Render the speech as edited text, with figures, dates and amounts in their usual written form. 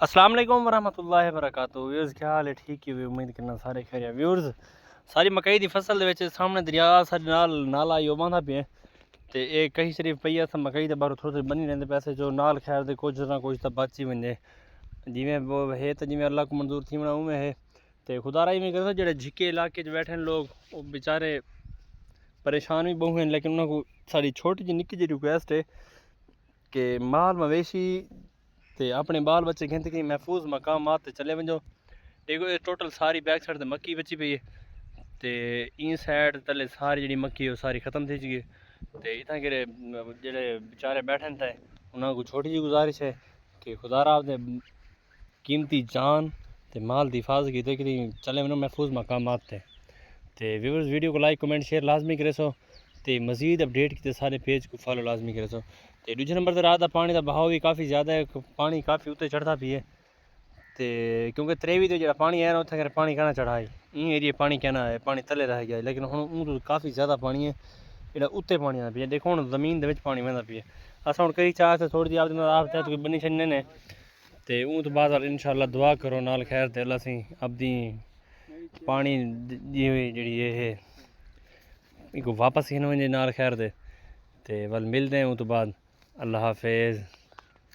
अस्सलाम वालेकुम वरहमतुल्लाहि वबरकातुहू। व्यूअर्स क्या हाल है? ठीक है, उम्मीद करना सारे खैर। व्यूअर्स सारी मकई की फसल ਦੇ ਵਿੱਚ ਸਾਹਮਣੇ ਦਰਿਆ ਸਾਡੇ ਨਾਲਾ ਆਇਓ ਬਾਂਦਾ ਪਿਆ ਤੇ ਇਹ ਕਹੀ ਸ਼ਰੀਫ ਪਈ ਆ ਤਾਂ ਮਕਈ ਦੇ ਬਾਹਰ ਥੋੜੇ ਬਣੀ ਰਹਿੰਦੇ ਪੈਸੇ ਜੋ ਨਾਲ ਖੈਰ ਦੇ ਕੁਝ ਨਾ ਕੁਝ ਤਾਂ ਬਚ ਹੀ ਵੰਜੇ ਜਿਵੇਂ ਹੈ ਤਾਂ ਜਿਵੇਂ ਅੱਲਾਹ को मंजूर थी बना उमें है तो खुदा राही में करो जो झिके इलाके बैठे लोग वो बेचारे परेशान भी बहु हैं लेकिन उन्होंने साड़ी छोटी जी निक्की जी रिक्वेस्ट है कि माल मवेशी ते अपने बाल बच्चे कहते कि महफूज मकामात चले वजो। देखो ये टोटल सारी बैक साइड मक्की बची पई है तो इन साइड तले सारी जी मक्की वो सारी खत्म थी चुकी है तो इतना कि जेडे बेचारे बैठे थे उन्होंने को छोटी जी गुजारिश है कि खुदारा आपने कीमती जान ते माल की हिफाजत की कि चले वनो महफूज मकामात थे। तो व्यूअर्स वीडियो को लाइक कमेंट शेयर लाजमी करे सो तो मजीद अपडेट किए सारे पेज को फॉलो लाजमी करे सो। तो दूजे नंबर पर रात का पानी का बहाव भी काफ़ी ज़्यादा है, पानी काफ़ी उत्ते चढ़ता भी है तो क्योंकि त्रेवी तो जो पानी है ना उत्थे पानी कहना चढ़ा है इन एरिए पानी कहना है पानी तले रह गया लेकिन हूँ तो काफ़ी ज़्यादा पानी है जो उत्ते पानी आता पिया। देखो हम जमीन के पानी बहता पिया अस हम कई चाह से थोड़ी जी आप चाह बनी छड़ने ने तो ऊँ तो बाद इंशाअल्लाह दुआ करो नाल खैर ते अल्लाह सी अपनी पानी जी जी ये इनको वापस ही वजे नाल खैर दे तो वल मिलते हैं। उस तो बाद अल्लाह हाफिज़।